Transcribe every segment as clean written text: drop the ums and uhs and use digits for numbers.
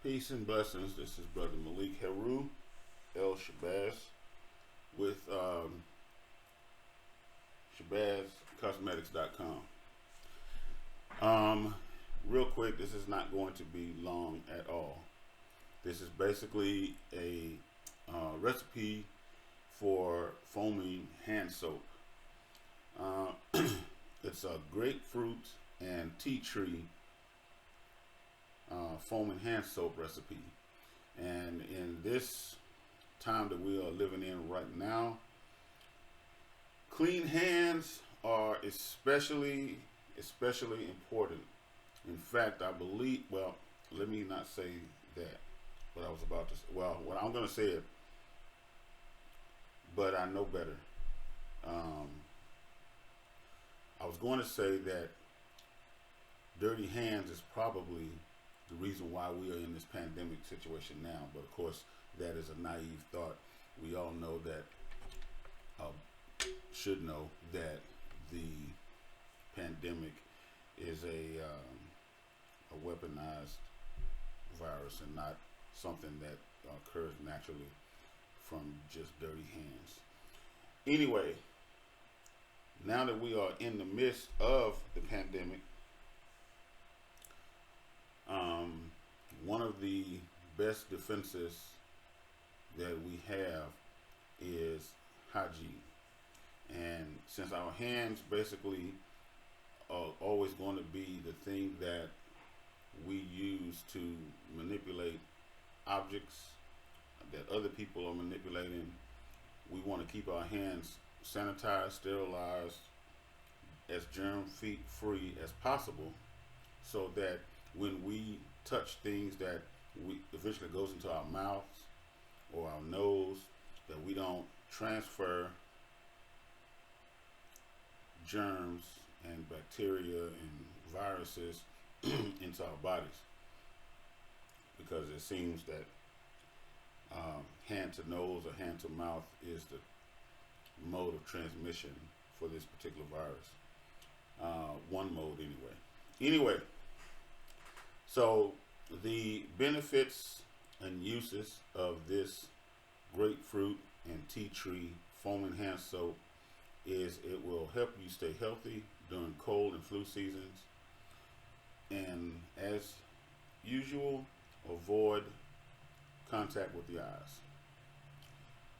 Peace and blessings. This is Brother Malik Heru, El Shabbazz, with ShabbazCosmetics.com. Real quick, this is not going to be long at all. This is basically a recipe for foaming hand soap. It's a grapefruit and tea tree foaming hand soap recipe. And in this time that we are living in right now, clean hands are especially important. In fact, I believe, well, let me not say that, what I was about to say. Well, what I'm going to say it, but I know better. I was going to say that dirty hands is probably the reason why we are in this pandemic situation now, but of course that is a naive thought. We all know that, should know that the pandemic is a weaponized virus and not something that occurs naturally from just dirty hands. Anyway, now that we are in the midst of the pandemic, one of the best defenses that we have is hygiene. And since our hands basically are always going to be the thing that we use to manipulate objects that other people are manipulating, we want to keep our hands sanitized, sterilized, as germ-free as possible, so that when we touch things that we eventually goes into our mouths or our nose, that we don't transfer germs and bacteria and viruses into our bodies, because it seems that hand to nose or hand to mouth is the mode of transmission for this particular virus. One mode anyway. So the benefits and uses of this grapefruit and tea tree foaming hand soap is it will help you stay healthy during cold and flu seasons, and as usual, avoid contact with the eyes.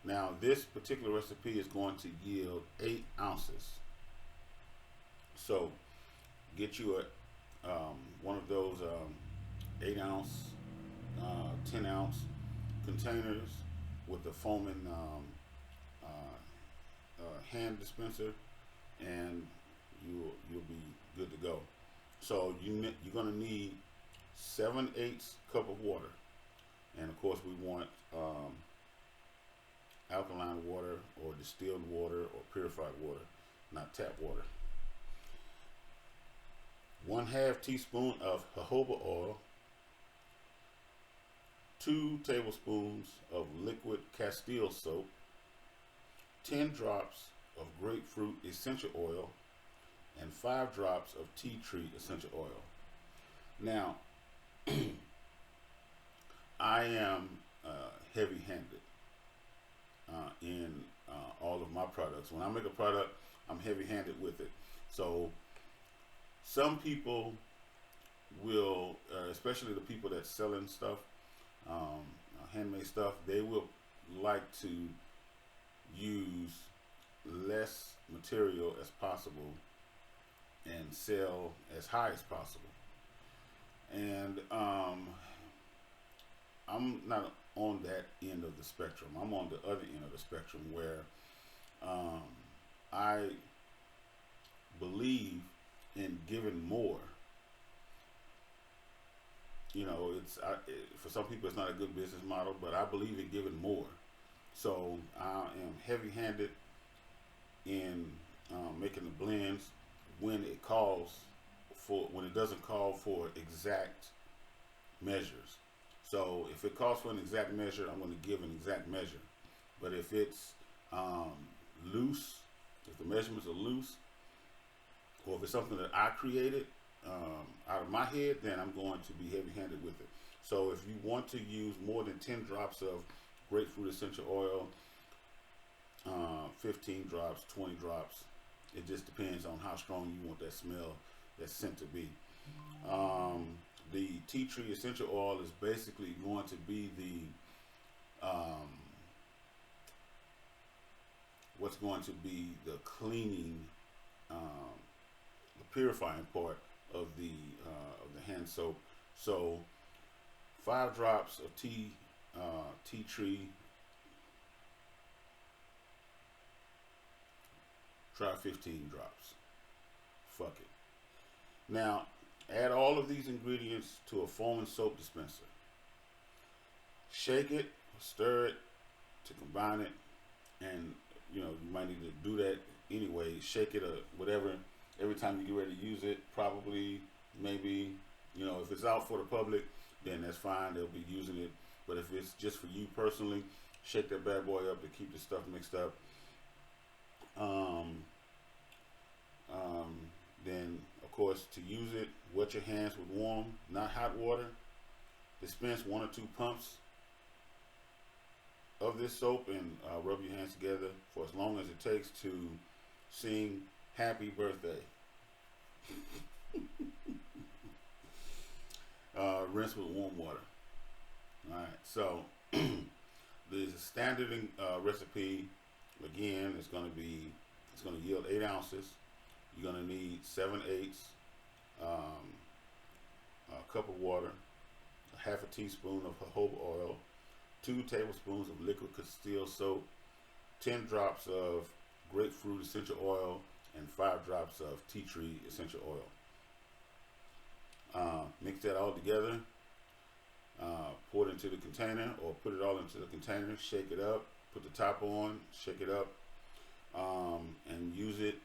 Now, this particular recipe is going to yield 8 ounces. So get you a one of those 8 ounce, 10 ounce containers with the foaming hand dispenser, and you'll be good to go. So you're going to need 7/8 cup of water, and of course we want alkaline water or distilled water or purified water, not tap water. 1/2 teaspoon of jojoba oil, 2 tablespoons of liquid Castille soap, 10 drops of grapefruit essential oil, and 5 drops of tea tree essential oil. Now, I am heavy-handed in all of my products. When I make a product, I'm heavy-handed with it. So some people will, especially the people that's selling stuff, handmade stuff, they will like to use less material as possible and sell as high as possible. And I'm not on that end of the spectrum. I'm on the other end of the spectrum where I believe in giving more. You know, for some people it's not a good business model, but I believe in giving more. So I am heavy-handed in making the blends when it doesn't call for exact measures. So if it calls for an exact measure, I'm going to give an exact measure. But if it's loose, if the measurements are loose, or if it's something that I created out of my head, then I'm going to be heavy-handed with it. So if you want to use more than 10 drops of grapefruit essential oil, 15 drops, 20 drops, it just depends on how strong you want that smell, that scent to be. The tea tree essential oil is basically going to be the what's going to be the cleaning, the purifying part of the hand soap. So 5 drops of tea tree. Try 15 drops. Fuck it. Now, add all of these ingredients to a foaming soap dispenser. Shake it, stir it to combine it, and you might need to do that anyway. Shake it or whatever every time you get ready to use it. Probably, maybe, if it's out for the public, then that's fine. They'll be using it. But if it's just for you personally, shake that bad boy up to keep the stuff mixed up. Then, of course, to use it, wet your hands with warm, not hot water. Dispense 1 or 2 pumps of this soap and rub your hands together for as long as it takes to sing happy birthday. Rinse with warm water. Alright, so there's a standard recipe. Again, it's going to yield 8 ounces. You're going to need 7/8 a cup of water, a half a teaspoon of jojoba oil, 2 tablespoons of liquid Castille soap, 10 drops of grapefruit essential oil, and 5 drops of tea tree essential oil. Mix that all together. Pour it into the container, or put it all into the container. Shake it up. Put the top on. Shake it up, and use it.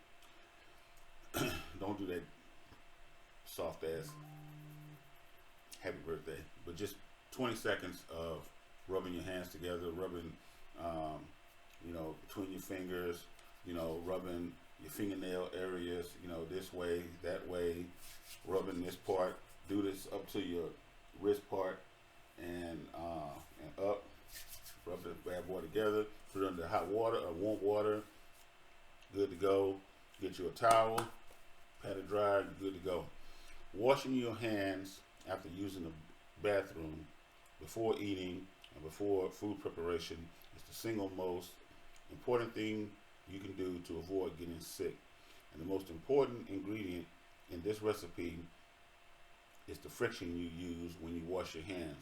Don't do that soft ass happy birthday, but just 20 seconds of rubbing your hands together, rubbing, between your fingers, rubbing your fingernail areas, this way, that way, rubbing this part. Do this up to your wrist part and up. Rub this bad boy together. Put it under hot water or warm water. Good to go. Get you a towel. Pat it dry. You're good to go. Washing your hands after using the bathroom, before eating, and before food preparation is the single most important thing you can do to avoid getting sick. And the most important ingredient in this recipe is the friction you use when you wash your hands.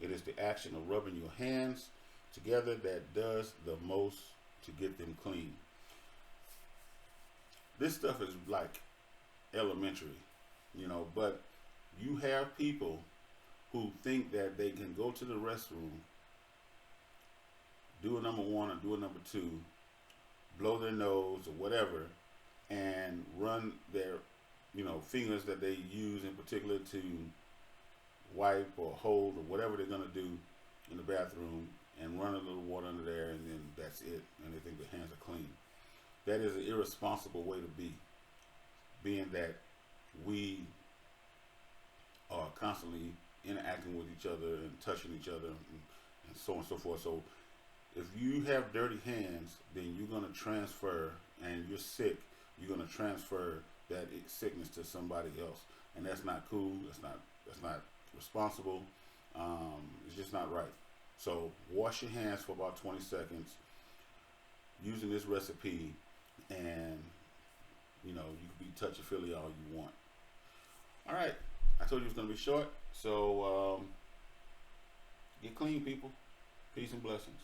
It is the action of rubbing your hands together that does the most to get them clean. This stuff is like elementary, but you have people who think that they can go to the restroom, do a number 1 or do a number 2, blow their nose or whatever, and run their fingers that they use in particular to wipe or hold or whatever they're going to do in the bathroom, and run a little water under there, and then that's it, and they think their hands are clean. That is an irresponsible way to be, being that we are constantly interacting with each other and touching each other and so on and so forth. So if you have dirty hands, then you're going to transfer, and you're sick, you're going to transfer that sickness to somebody else, and that's not cool. That's not responsible. It's just not right. So wash your hands for about 20 seconds using this recipe, and you can be touchy-feely all you want. All right, I told you it was going to be short, so get clean, people. Peace and blessings.